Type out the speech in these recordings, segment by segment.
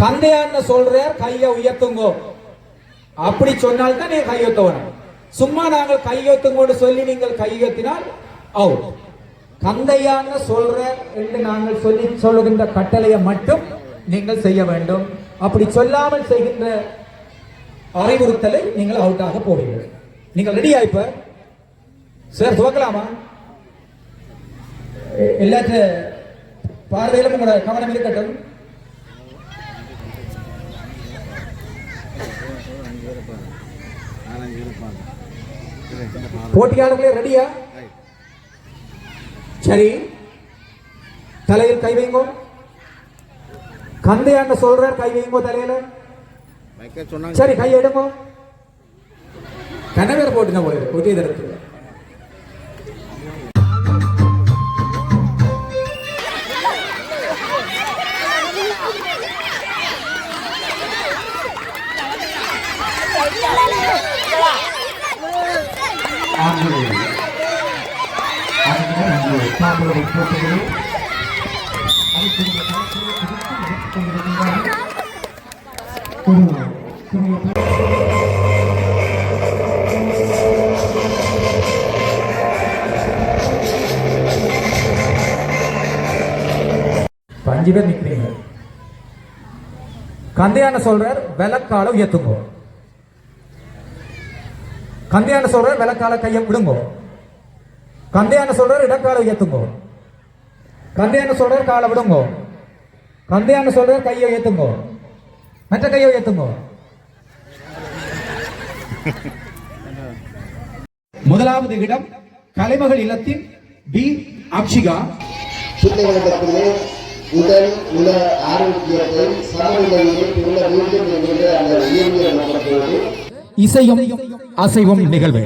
கந்தையான்னு சொல்றார், கையை உயர்த்துங்கோ. அப்படி சொன்னால்தான் நீங்க கையொத்தவனும். சும்மா நாங்கள் கையொத்துங்கோன்னு சொல்லி நீங்கள் கையொத்தினால் அவுட். கந்தையான்னு சொல்ற என்று நாங்கள் சொல்லுகின்ற கட்டளையை மட்டும் நீங்கள் செய்ய வேண்டும். அப்படி சொல்லாமல் செய்கின்ற அறிவுறுத்தலை நீங்கள் அவுட்டாக போவீர்கள். நீங்கள் ரெடியா? இப்ப சார் துவக்கலாமா? எல்லாத்த பார்வையிலும் உங்களோட கவனம் இருக்கட்டும். போட்டியாளர்களே ரெடியா? சரி, தலையில் கை வைங்கோ. கந்தையான்னு சொல்ற கை வைங்கோ தலையில. சரி, கை எடுங்கோ. கனவேர் போட்டுங்க போல ஒரே தரத்துல. அஞ்சு பேர் நிக்கிறீங்க. கந்தையான சொல்றார், விளக்கால உயர்த்துங்கோ. கந்தையான சொல்றார், விளக்கால கையை விடுங்கோ. கந்தையான சொல்றார், இடக்கால உயர்த்துங்கோ. கந்தையான சொல்றார், காலை விடுங்கோ. கந்தையான சொல்றார், கையை உயர்த்துங்கோ. மற்ற கையை உயர்த்துங்கோ. முதலாவது இடம் கலைமகள் இல்லத்தின் பி அக்ஷிகா. பிள்ளைகளிடத்திலே உடல் உல ஆரோக்கியத்தை சமநிலையில் அந்த உயர்ந்த நோக்கத்தோடு இசையும் அசைவும் நிகழ்வு.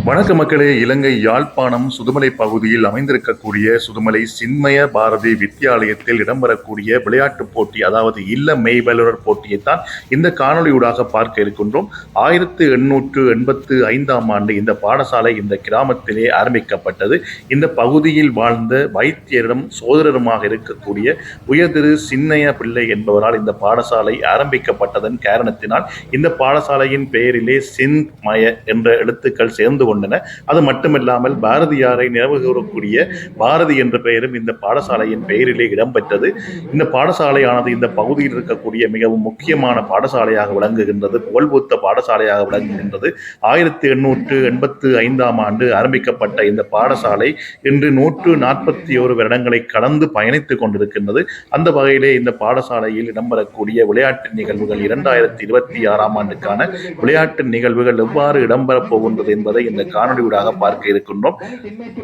வணக்க மக்களே. இலங்கை யாழ்ப்பாணம் சுதுமலை பகுதியில் அமைந்திருக்கக்கூடிய சுதுமலை சின்மய பாரதி வித்தியாலயத்தில் இடம்பெறக்கூடிய விளையாட்டுப் போட்டி, அதாவது இல்ல மெய்வல்லுநர் போட்டியைத்தான் இந்த காணொலியூடாக பார்க்க இருக்கின்றோம். 1885 ஆண்டு இந்த பாடசாலை இந்த கிராமத்திலே ஆரம்பிக்கப்பட்டது. இந்த பகுதியில் வாழ்ந்த வைத்தியரிடம் சோதரருமாக இருக்கக்கூடிய உயர்திரு சின்னைய பிள்ளை என்பவரால் இந்த பாடசாலை ஆரம்பிக்கப்பட்டதன் காரணத்தினால் இந்த பாடசாலையின் பெயரிலே சின்மய என்ற எழுத்துக்கள் சேர்ந்து கொண்டன. அது மட்டுமில்லாமல் பாரதியாரை நினைவு கூறக்கூடிய பாரதி என்ற பெயரும் இந்த பாடசாலையின் பெயரிலே இடம்பெற்றது. இந்த பாடசாலையானது இந்த பகுதியில் இருக்கக்கூடிய மிகவும் முக்கியமான பாடசாலையாக விளங்குகின்றது, புகழ்பூத்த பாடசாலையாக விளங்குகின்றது. 1885 ஆண்டு ஆரம்பிக்கப்பட்ட இந்த பாடசாலை இன்று 141 வருடங்களை கடந்து பயணித்துக் கொண்டிருக்கின்றது. அந்த வகையிலே இந்த பாடசாலையில் இடம்பெறக்கூடிய விளையாட்டு நிகழ்வுகள் 2026 ஆண்டுக்கான விளையாட்டு நிகழ்வுகள் எவ்வாறு இடம்பெறப் போகின்றது என்பதை இந்த காணொலியூடாக பார்க்க இருக்கின்றோம்.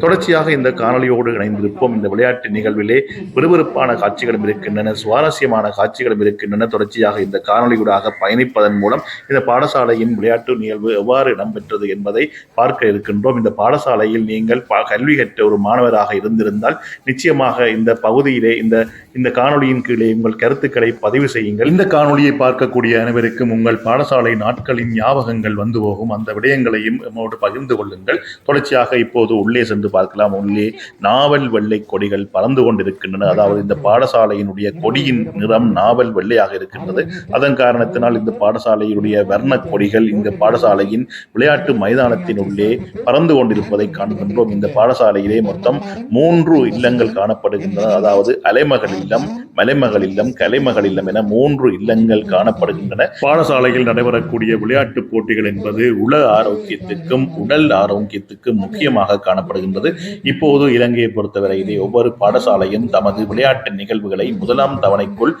தொடர்ச்சியாக இந்த காணொலியோடு இணைந்திருப்போம். இந்த விளையாட்டு நிகழ்விலே விறுவிறுப்பான காட்சிகளும் இருக்கின்றன, சுவாரஸ்யமான காட்சிகளும் இருக்கின்றன. தொடர்ச்சியாக இந்த காணொலியூடாக பயணிப்பதன் மூலம் இந்த பாடசாலையின் விளையாட்டு நிகழ்வு எவ்வாறு இடம்பெற்றது என்பதை பார்க்க இருக்கின்றோம். இந்த பாடசாலையில் நீங்கள் கல்வி கற்ற ஒரு மாணவராக இருந்திருந்தால் நிச்சயமாக இந்த பகுதியிலே இந்த காணொலியின் கீழே உங்கள் கருத்துக்களை பதிவு செய்யுங்கள். இந்த காணொலியை பார்க்கக்கூடிய அனைவருக்கும் உங்கள் பாடசாலை நாட்களின் ஞாபகங்கள் வந்து போகும். அந்த விடயங்களையும் நம்மோடு பகிர்ந்து கொள்ளுங்கள். தொடர்ச்சியாக இப்போது உள்ளே சென்று பார்க்கலாம். உள்ளே நாவல் வெள்ளை கொடிகள் பறந்து கொண்டிருக்கின்றன. அதாவது இந்த பாடசாலையினுடைய கொடியின் நிறம் நாவல் வெள்ளையாக இருக்கின்றது. அதன் காரணத்தினால் இந்த பாடசாலையினுடைய வர்ண கொடிகள் இந்த பாடசாலையின் விளையாட்டு மைதானத்தின் உள்ளே பறந்து கொண்டிருப்பதை காண்கின்றோம். இந்த பாடசாலையிலே மொத்தம் 3 இல்லங்கள் காணப்படுகின்றன. அதாவது அலைமகள் இல்லம், மலைமகள் இல்லம், கலைமகள் இல்லம் என 3 இல்லங்கள் காணப்படுகின்றன. பாடசாலையில் நடைபெறக்கூடிய விளையாட்டு போட்டிகள் என்பது உள ஆரோக்கியத்திற்கும் உடல் உடல் ஆரோக்கியத்துக்கு முக்கியமாக காணப்படுகின்றது. இப்போது இலங்கையை பொறுத்தவரையிலே ஒவ்வொரு பாடசாலையும் தமது விளையாட்டு நிகழ்வுகளை முதலாம் தவணைக்குள்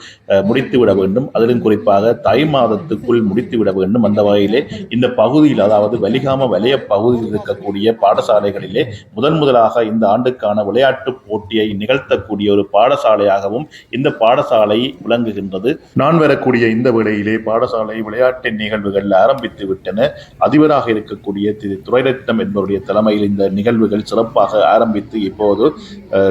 முடித்துவிட வேண்டும். அதிலும் குறிப்பாக தை மாதத்துக்குள் முடித்துவிட வேண்டும். அந்த வகையிலே இந்த பகுதியில், அதாவது வலிகாம வலய பகுதியில் இருக்கக்கூடிய பாடசாலைகளிலே முதலாக இந்த ஆண்டுக்கான விளையாட்டு போட்டியை நிகழ்த்தக்கூடிய ஒரு பாடசாலையாகவும் இந்த பாடசாலை விளங்குகின்றது. நான் வரக்கூடிய இந்த வேளையிலே பாடசாலை விளையாட்டு நிகழ்வுகள் ஆரம்பித்து விட்டன. அதிபராக இருக்கக்கூடிய திரு துரைரத்னம் என்பவருடைய தலைமையில் இந்த நிகழ்வுகள் சிறப்பாக ஆரம்பித்து இப்போது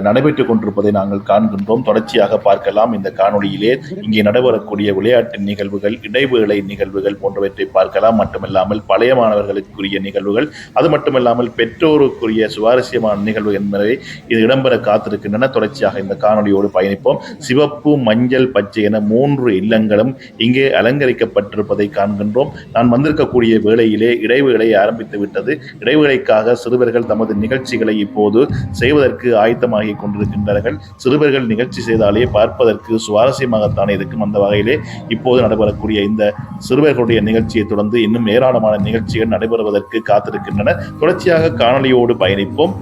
நடைபெற்றுக் கொண்டிருப்பதை நாங்கள் காண்கின்றோம். தொடர்ச்சியாக பார்க்கலாம் இந்த காணொளியிலே. இங்கே நடைபெறக்கூடிய விளையாட்டு நிகழ்வுகள், இடைவேளை நிகழ்வுகள் போன்றவற்றை பார்க்கலாம். மட்டுமல்லாமல் பழைய மாணவர்களுக்குரிய நிகழ்வுகள், அது மட்டுமல்லாமல் பெற்றோருக்குரிய சுவாரஸ்யமான நிகழ்வு என்பதை இது இடம்பெற காத்திருக்கின்றன. தொடர்ச்சியாக இந்த காணொலியோடு பயணிப்போம். சிவப்பு, மஞ்சள், பச்சை என 3 இல்லங்களும் இங்கே அலங்கரிக்கப்பட்டிருப்பதை காண்கின்றோம். நான் வந்திருக்கக்கூடிய வேளையிலே இடைவேளை ஆரம்பித்து விட்டது. இடைவேளைக்காக சிறுவர்கள் தமது நிகழ்ச்சிகளை இப்போது செய்வதற்கு ஆயத்தமாகி கொண்டிருக்கின்றார்கள். சிறுவர்கள் நிகழ்ச்சி செய்தாலே பார்ப்பதற்கு சுவாரஸ்யமாகத்தான் இருக்கும். அந்த வகையிலே இப்போது நடைபெறக்கூடிய இந்த சிறுவர்களுடைய நிகழ்ச்சியை தொடர்ந்து இன்னும் ஏராளமான நிகழ்ச்சிகள் நடைபெறுவதற்கு காத்திருக்கின்றன. தொடர்ச்சியாக காணொலியோடு பயணிப்போம்.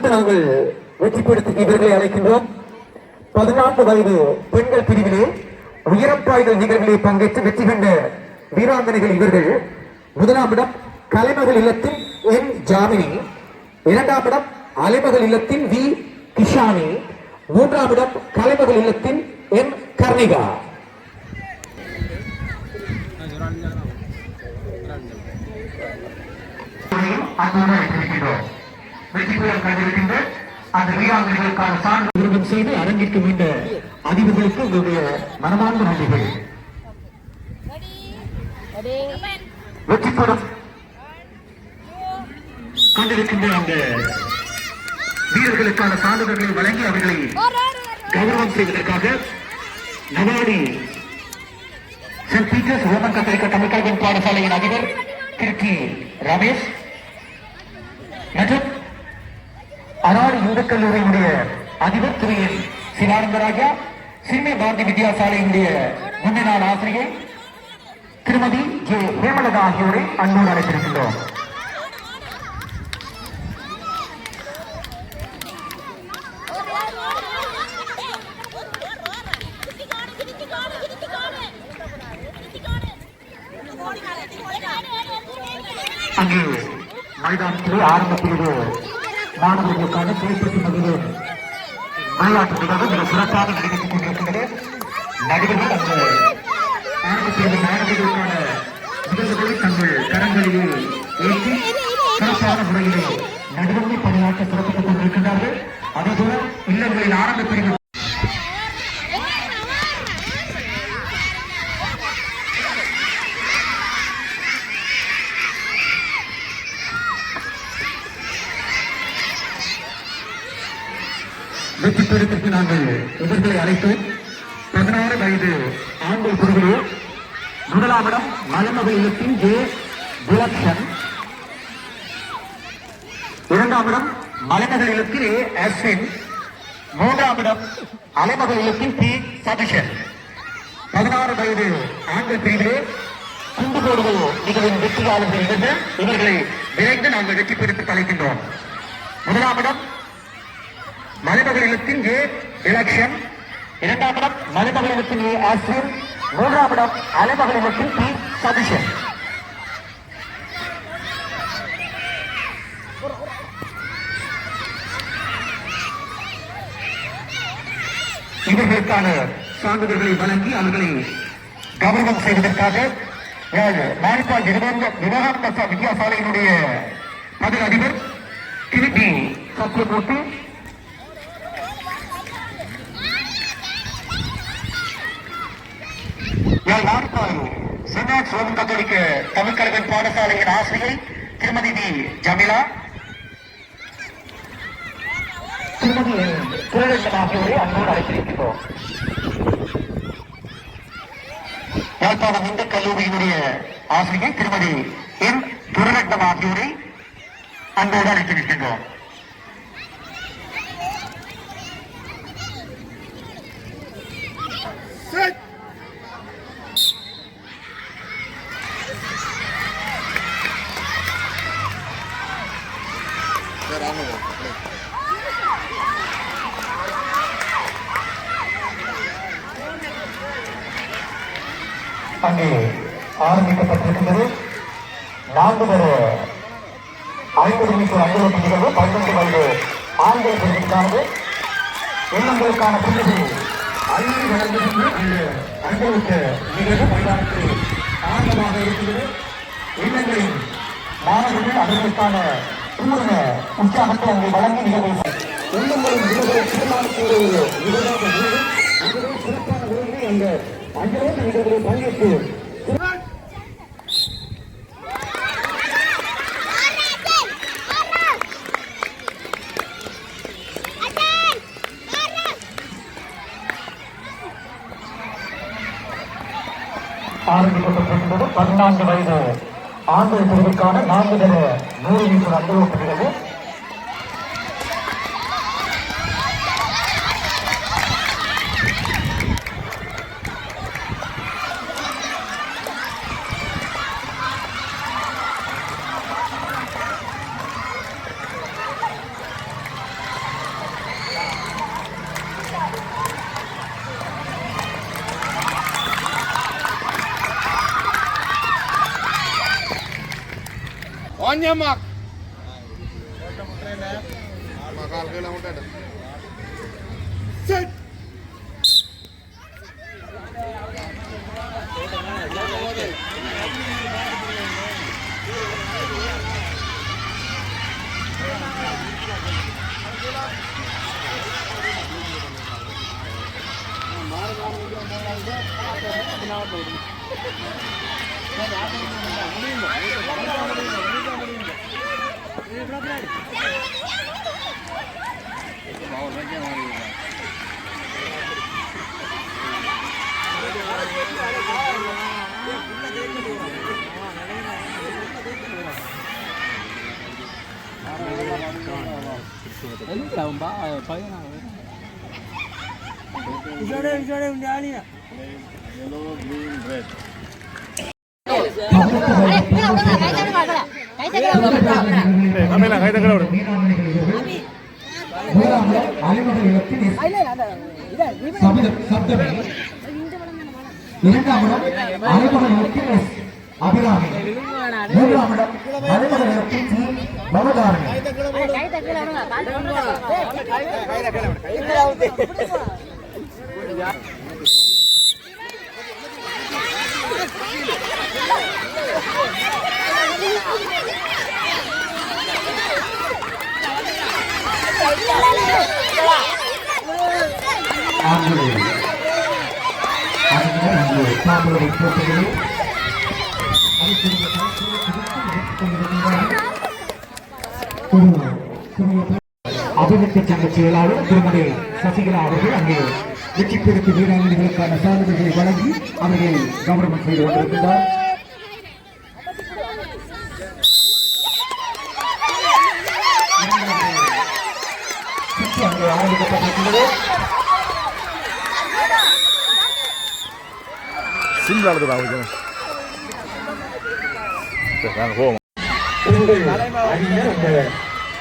அடுத்து நாங்கள் வெற்றி பெறும் இவர்களை அழைக்கின்றோம். 14 வயது பெண்கள் பிரிவிலே உயரம் பாய்தல் நிகழ்விலே பங்கேற்று வெற்றி கண்ட வீராங்கனைகள் இவர்கள். முதலாம் இடம் கலைமகள் இல்லத்தின் என் ஜாமினி, இரண்டாம் இடம் அலைமகள் இல்லத்தின் வி கிஷானி, மூன்றாம் இடம் கலைமகள் இல்லத்தின் என் கர்ணிகா. அந்த வீராங்கனைகளுக்கான சான்று செய்து அரங்கிற்கு மீண்ட அதிபர்களுக்கு உங்களுடைய மனமார்ந்த நன்றிகள். வெற்றி பெறும் கொண்டிருக்கின்ற அந்த வீரர்களுக்கான சான்றிதழ்களை வழங்கி அவர்களை கௌரவம் செய்வதற்காக நவாடி சென்ட் பீட்டர்ஸ் ரோமன் கத்தோலிக்க தமிழ் கல்வி பாடசாலையின் அதிபர் திரு ரமேஷ் மற்றும் அராடு இந்து கல்லூரியினுடைய அதிபர் திரு சிவானந்தராஜா, சிறுமை பாரதி வித்யாசாலையினுடைய முன்னாள் ஆசிரியை திருமதி ஜே ஹேமலதா ஆகியோரை அன்போடு அழைத்திருக்கின்றோம். அங்கே மைதானத்திலே ஆரம்ப பிரிவு மாணவர்களுக்கான கைப்பற்றி மகளிர் விளையாட்டு நிகழ்வு மிக சிறப்பாக நடைபெற்றுக் கொண்டிருக்கின்றது. நடிகர்கள் அந்த ஆரம்ப பிரிவு மாணவர்களுக்கான நிகழ்வுகளை தங்கள் கரங்களிலே ஏற்றி சிறப்பான முறையிலே நடுவமை பணியாற்ற சிறப்பித்துக் கொண்டிருக்கின்றார்கள். அதேபோல இல்லங்களில் ஆரம்ப பிரிவு வெற்றி பெறுவதற்கு நாங்கள் இவர்களை அழைத்தோம். 16 வயது ஆண்கள் பிரிவிலே முதலாம் இடம் மலைமகள் இல்லத்தின் ஜே புலக்ஷன், இரண்டாம் இடம் மலைமகள் இல்லத்தில் ஏ அஸ்வின், மூன்றாம் இடம் அலைமகள் இல்லத்தின் பி சதீஷன். 16 வயது ஆண்கள் பிரிவிலே குண்டு போடுதல் நிகழ்வின் வெற்றியாளர்கள் இருந்து இவர்களை விரைந்து நாங்கள் வெற்றி பெறுத்து அழைக்கின்றோம். முதலாம் இடம் மலைமகள் இல்லத்தின் ஏ இலக்ஷன், இரண்டாம் இடம் மலைமகள் இல்லத்தின் ஏ அஸ்வின், மூன்றாம் இடம் அலைமகள் இல்லத்தின் பி சதீஷன். இவர்களுக்கான சான்றிதழ்களை வழங்கி அவர்களை கௌரவம் செய்வதற்காக மாரிப்பால் விவேகானந்த வித்யாசாலையினுடைய பதில் அதிபர் திருப்பி சத்யமூர்த்தி, சென்ட் ரோமன் கத்தோலிக்க தமிழ் கல்வி பாடசாலையின் ஆசிரியை திருமதி வி ஜமிலா, திருமதி துரரட்னம் ஆகியோரை அன்போடு அழைத்திருக்கிறோம். யாழ்ப்பாணம் இந்து கல்லூரியினுடைய ஆசிரியை திருமதி என் துரரட்னம் ஆகியோரை அன்போடு அழைத்திருக்கின்றோம். அங்கே ஆரம்பிக்கப்பட்டிருக்கின்றது. 4 பேர் 50 மீட்டர் அஞ்சலி நிகழ்வு 12 வயது ஆண்கள் பிரிவிற்கானது. எண்ணங்களுக்கான புள்ளிகள் 5 வழங்குகின்ற அந்த அஞ்சலுக்கு நிகழ்வு மைதானத்தில் ஆரம்பமாக இருக்கிறது. எண்ணங்களின் மாணவர்கள் அவர்களுக்கான பூர்ண உற்சாகத்தை அங்கே வழங்கி நிகழ்வு எண்ணங்களின் நிகழ்வுகளை தீர்மானிக்கிற நிகழ்வாக சிறப்பான முறையில் அந்த அஞ்சலோட்டு நிகழ்வுகளை பங்கேற்று ஆரம்பிக்கப்பட்டிருக்கின்றது. 14 வயது ஆண்கள் பிரிவுக்கான 4 100 மீட்டர் அஞ்சலோட்டு நிகழ்வு. Onyamak. Bakal kena mudah. Set. அபிவிருத்தி சங்க செயலாளர் திருமதி சசிகலா அவர்கள் அங்கே வெற்றி பெருக்கு வீராங்கனைகளுக்கான சான்றிதழ்களை வழங்கி அவர்கள் கவர்மெண்ட் செய்து கொண்டிருக்கின்றார். ஆரம்பிக்கப்பட்டிருக்கிறது.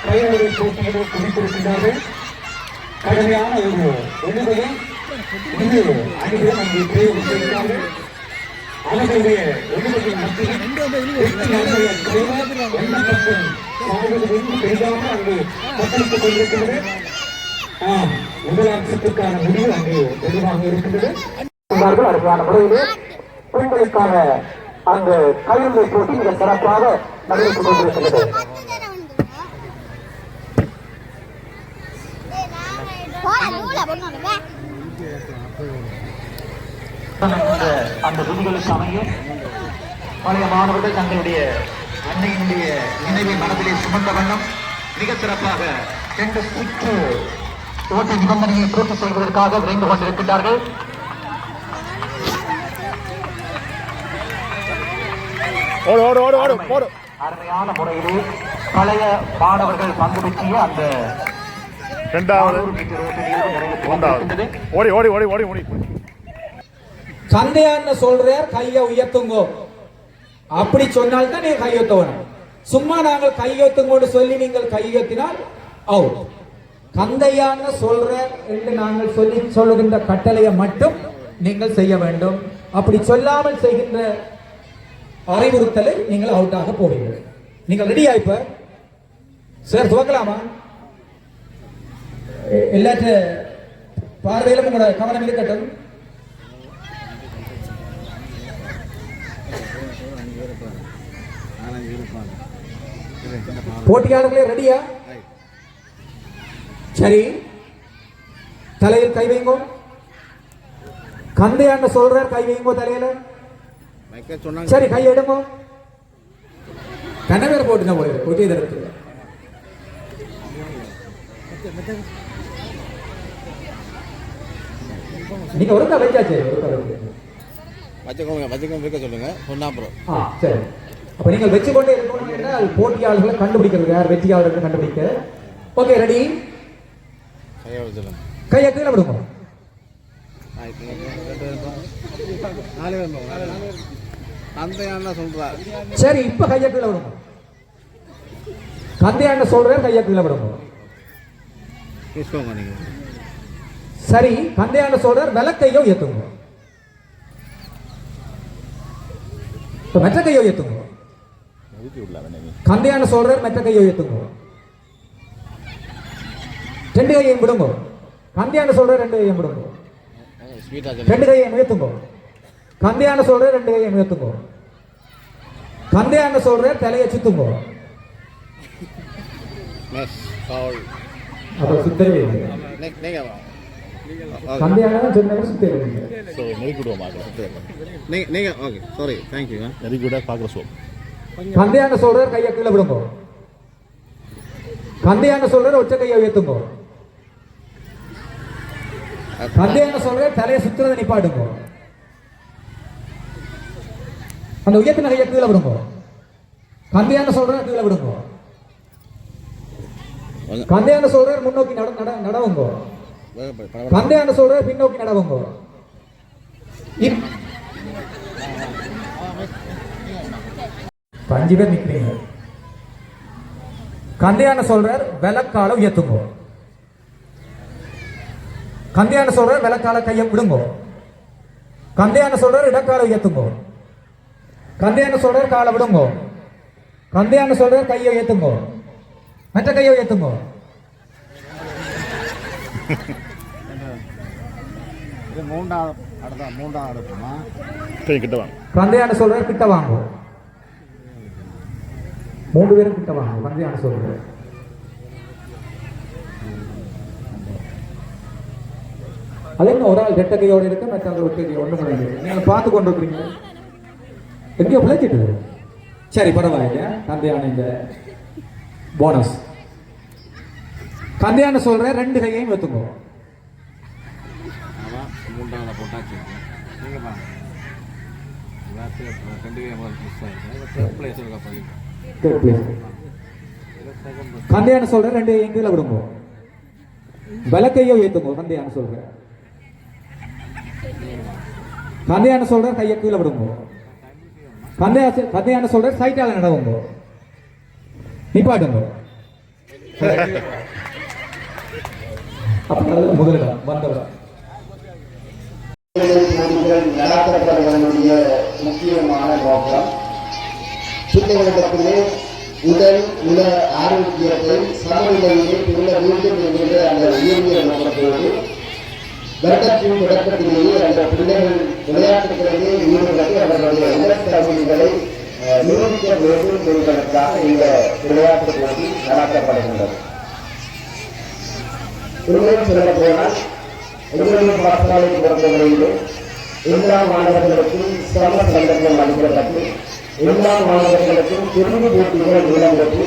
கைவினை போட்டிகளை குறிப்பிட்டிருக்கிறார்கள். கடுமையான ஒரு ஒழுங்கையை இரு அணிகளும் அங்கே தேர்வு செய்கிறார்கள். அவர்களுடைய ஒழுங்கையின் மத்தியில் பெரிதாக அங்கே தத்தளித்துக் கொண்டிருக்கிறது. முதலாம் சுற்றுக்கான முடிவு அங்கே தெளிவாக இருக்கின்றது. அருமையான முறையிலே பெண்களுக்கான அந்த கைவினை போட்டி மிக சிறப்பாக நடைபெற்றுக் கொண்டிருக்கிறது. அந்த விதிகளுக்கு அமைய பழைய மாணவர்கள் தங்களுடைய அன்னையினுடைய நினைவை மனதிலே சுமந்த வண்ணம் மிக சிறப்பாக 2 சுற்று ஓட்ட நிபந்தனையை பூர்த்தி செய்வதற்காக விரைந்து கொண்டிருக்கின்றார்கள். அருமையான முறையிலே பழைய மாணவர்கள் பங்கு பெற்றிய அந்த கந்தையான்னு சொல்றார், கையை உயர்த்துங்கோ. அப்படி சொன்னால் தான் நீங்க கையொத்தவனும். சும்மா நாங்கள் கையொத்துங்கோன்னு சொல்லி நீங்கள் கையொத்தினால் அவுட். கந்தையான்னு சொல்ற என்று நாங்கள் சொல்லுகின்ற கட்டளையை மட்டும் நீங்கள் செய்ய வேண்டும். அப்படி சொல்லாமல் செய்கின்ற அறிவுறுத்தலை நீங்கள் அவுட்டாக போவீர்கள். நீங்கள் ரெடியா? இப்ப சார் துவக்கலாமா? எல்லாற்ற பார்வையிலும் உங்களோட கவனம் இருக்கட்டும். போட்டியாளர்களே ரெடியா? சரி, தலையில் கை வைங்கோ. கந்தையான்னு சொல்ற கை வைங்கோ தலையில. சரி, கை எடுங்கோ. கண்ணவேற போட்டுங்க போல கொட்டிய தரத்துல. நீங்க ஒருக்கா வச்சாச்சு. சொல்லுங்க சொன்னா அப்புறம். சரி, அப்ப நீங்கள் வச்சுக்கொண்டே இருக்கணும் என்றால் போட்டியாளர்களை கண்டுபிடிக்கிறது யார் வெற்றியாளர்கள் கண்டுபிடிக்க. Okay, ready? கையை கீழே விடுங்க. சரி, இப்ப கையை கீழே விடுங்க. கந்தையாண்ட சொல்றேன், கையை கீழே விடுங்க. சரி, கந்தையாண்ட சொல்றார், விளக்கையோ ஏத்துங்க. மற்ற கையோ ஏத்துங்க. கந்தையான சொல்றார் மற்ற கையை உயர்த்துங்க. ரெண்டு கையையும் விடுங்க. கந்தையான சொல்றார் ரெண்டு கையையும் விடுங்க. ரெண்டு கையை உயர்த்துங்க. கந்தையான சொல்றார் ரெண்டு கையை உயர்த்துங்க. கந்தையான சொல்றார் தலையை சுத்துங்க. அப்புறம் சுத்தவே கந்தையான சொன்ன சுத்தவே கந்தையான சொல்றார் கையை கீழே விடுங்க. கந்தையான சொல்றார் ஒற்றை கையை உயர்த்துங்க. கந்தையான சொல்றார் தலையை சுத்துறதை நிப்பாடுங்க. அந்த உயர்த்தின கையை கீழே விடுங்க. கந்தையான சொல்றார் கீழே விடுங்க. கந்தையான சொல்றார் முன்னோக்கி நடவுங்க. கந்தையான சொல்றார் பின்னோக்கி நடவுங்க. அஞ்சு பேர் நிக்கிறீங்க. கந்தையான சொல்றார் விளக்கால உயர்த்துங்க. கந்தையான சொல்றார் விளக்கால கையை விடுங்க. கந்தையான சொல்றார் இடக்கால உயர்த்துங்க. கந்தையான சொல்றார் காலை விடுங்க. கந்தையான சொல்றார் கையை உயர்த்துங்க. மற்ற கையை உயர்த்துங்க. கந்தையான சொல்றார் கிட்ட வாங்க. மூன்று பேரும் கிட்ட வாங்க. கந்தையான சொல்றார் அது என்ன ஒரு ஆள் ரெட்ட கையோட இருக்க மற்ற ஒற்றை கை ஒன்று முடியாது. நீங்க பார்த்து கொண்டு இருக்கிறீங்க. எங்கேயோ பிழைச்சிட்டு சரி பரவாயில்ல. கந்தையான இந்த போனஸ். கந்தையான சொல்ற ரெண்டு கையையும் வைத்துங்க. கந்தையான சொல்ற ரெண்டு கையும் கீழே விடுங்க. விளக்கையோ ஏத்துங்க. கந்தையான சொல்ற கந்தையான சொல்ற கையை கீழே விடுங்க. கந்தையான சொல்ற சைட்டால நடவுங்க. நிப்பாட்டுங்க. முதலிடம் வந்தவர் நடத்தப்படுவதனுடைய முக்கியமான நோக்கம் பிள்ளைகளிடத்திலே உடல் உல ஆரோக்கியத்தை சமநிலையிலே உள்ள வேண்டும் என்கிற அந்த உயர்ந்த நோக்கத்தோடு வருடத்தின் தொடக்கத்திலேயே அந்த பிள்ளைகள் விளையாட்டுகளிலே ஈடுபட்டு அவர்களுடைய உடற்தகுதிகளை நிரூபிக்க வேண்டும் என்பதற்காக இந்த விளையாட்டு போட்டி நடத்தப்படுகின்றது. உண்மையில் சொல்ல போனால் எங்களுடைய பாடசாலைக்கு பொறுத்தவரையிலே எல்லா மாணவர்களுக்கும் சம சந்தர்ப்பம் அளிக்கப்பட்டு எல்லா மாணவர்களுக்கும் தெரிவு போட்டிகள் இடம்பெற்று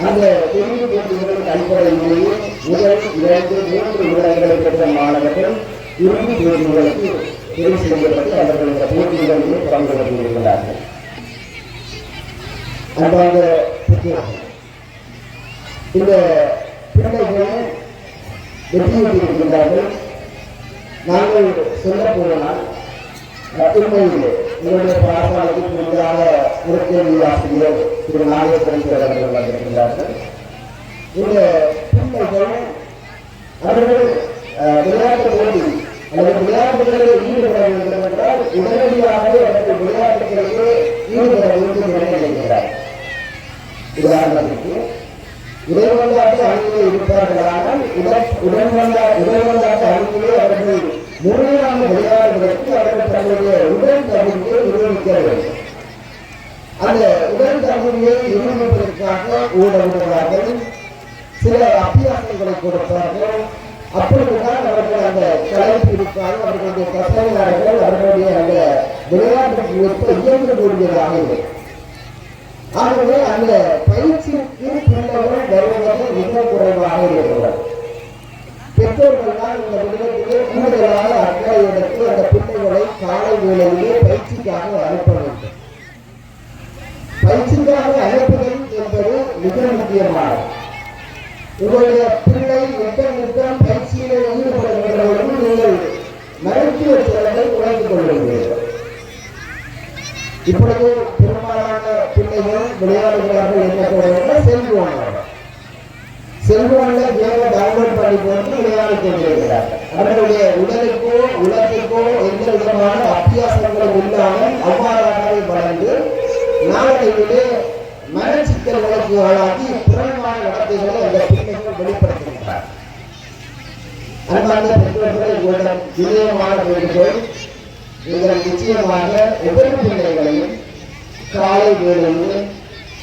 அந்த தெரிவு போட்டிகளின் அடிப்படையிலேயே முதல் 2, 3 இடங்களை பெற்ற மாணவர்கள் இறுதி போட்டிகளுக்கு தெரிவு செய்யப்பட்டு அவர்கள் இந்த போட்டிகளிலே பங்கு பெற்றிருக்கிறார்கள். அன்பாக இந்த பிள்ளைகள் வெற்றியிருக்கின்றார்கள். நாங்கள் சொல்ல போனால் உண்மையிலே எங்களுடைய பாடசாலைக்கு புதிதாக உறுப்பினர் ஆசிரியர் திரு நாகேஸ்வரன் அவர்கள் வந்திருக்கின்றார்கள். இந்த பிள்ளைகள் அவர்கள் விளையாட்டு போட்டி அல்லது விளையாட்டுகளில் ஈடுபட வேண்டும் என்றால் உடனடியாகவே அவர்கள் விளையாட்டுகளிலே ஈடுபட வேண்டும் என நினைக்கிறார். உதாரணத்திற்கு உடல்வந்தாட்டு அணியிலே இருப்பார்களானால் உடல்வந்தாட்டு அணியிலே அவர்கள் முறையான விளையாடுவதற்கு அவர்கள் தங்களுடைய உடல் தகுதியை நிரூபிக்க வேண்டும். அந்த உடல் தகுதியை நிரூபிப்பதற்காக ஊடகங்கள் சில அபியாசங்களை கொடுப்பார்கள். அப்பொழுதுதான் அவர்கள் அந்த கலைப்பு இருப்பார்கள். அவர்களுடைய கசையாளர்கள் அவர்களுடைய அந்த விளையாட்டுக்கு ஏற்ப இயங்கக்கூடியதாக இருக்கும். ஆகவே அந்த பயிற்சிக்கு பிள்ளைகள் வருவது மிக குறைவாக இருக்கிறது. பெற்றோர்கள் தான் இந்த விதத்திலே கூடுதலாக அக்கறை எடுத்து அந்த பிள்ளைகளை காலை வேளையிலே பயிற்சிக்காக அனுப்ப வேண்டும். பயிற்சிக்காக அனுப்புதல் என்பது மிக முக்கியமானது. உங்களுடைய பிள்ளை நித்தம் பயிற்சியிலே ஈடுபடுகிறவர்களும் நீங்கள் மருத்துவ செலவை குறைத்துக் கொள்ளுங்கள். இப்பொழுது பெரும்பாலான பிள்ளைகள் விளையாடுகிறார்கள் என்ன சொல்றாங்க, செல்போன்ல கேமை டவுன்லோட் பண்ணி போட்டு விளையாடி கொண்டிருக்கிறார்கள். அவர்களுடைய உடலுக்கோ உலகத்திற்கோ எந்த விதமான அத்தியாசங்களும் இல்லாமல் அவ்வாறாகவே வளர்ந்து நாளையிலே இன்னல்களுக்கு ஆளாகி புறமான நடத்தைகளை அந்த பிள்ளைகள் வெளிப்படுத்துகின்றார். அன்பார்ந்த பெற்றோர்களை உங்களிடம் விஜயமான வேண்டுகோள், நீங்கள் நிச்சயமாக ஒவ்வொரு பிள்ளைகளையும் காலை வேளையில்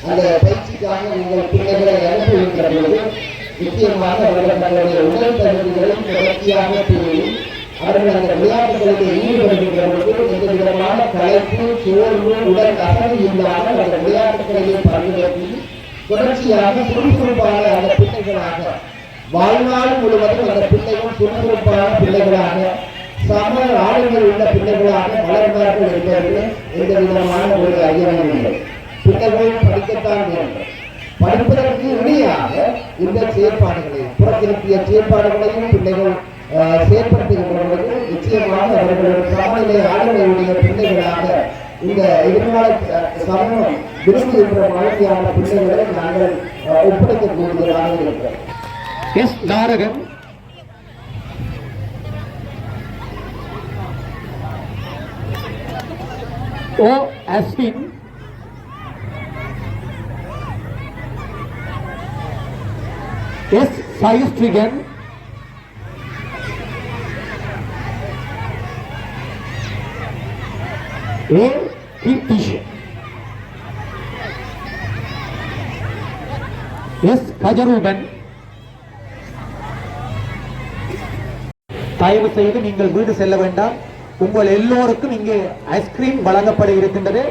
அந்த பயிற்சிக்காக நீங்கள் பிள்ளைகளை அனுப்புகின்ற பொழுது நிச்சயமாக அவர்கள் தங்களுடைய உடல் தகுதிகளையும் தொடர்ச்சியாக பேணி அவர்கள் அந்த விளையாட்டுகளில் ஈடுபடுகின்ற பொழுது எந்த விதமான களைப்பு, சோர்வு, உடல் அசதி இல்லாமல் அந்த விளையாட்டுகளிலே பங்கேற்றி தொடர்ச்சியாக சுறுசுறுப்பான அந்த பிள்ளைகளாக வாழ்நாள் முழுவதும் அந்த பிள்ளைகள் சுறுசுறுப்பான பிள்ளைகளாக சம ஆளுநர் உள்ள பிள்ளைகளாக வளர்ந்தார்கள் என்பது எந்த விதமான ஒரு ஐயமும் இல்லை. பிள்ளைகள் படிக்கத்தான் வேண்டும். படிப்பதற்கு இணையாக இந்த செயற்பாடுகளை புறத்திருப்பிய செயற்பாடுகளையும் பிள்ளைகள் செயற்படுத்துகின்ற பொழுது நிச்சயமாக அவர்கள் சமநிலை ஆளுநருடைய பிள்ளைகளாக இந்த எதிர்கால சமூகம் விரும்புகின்ற வாழ்க்கையான பிள்ளைகளை நாங்கள் ஒப்படைக்கக்கூடியதாக இருக்கிறோம். எஸ் நாரகன் ஓ அஸ்வின் எஸ் சாயுஸ்ட்ரிகன் ஏ கீர்த்திஷ் எஸ் கஜரூபன். தயவு செய்து நீங்கள் வீடு செல்ல வேண்டாம். உங்கள் எல்லோருக்கும் இங்கே ஐஸ்கிரீம் வழங்கப்பட இருக்கின்றது.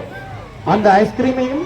அந்த ஐஸ்கிரீமையும்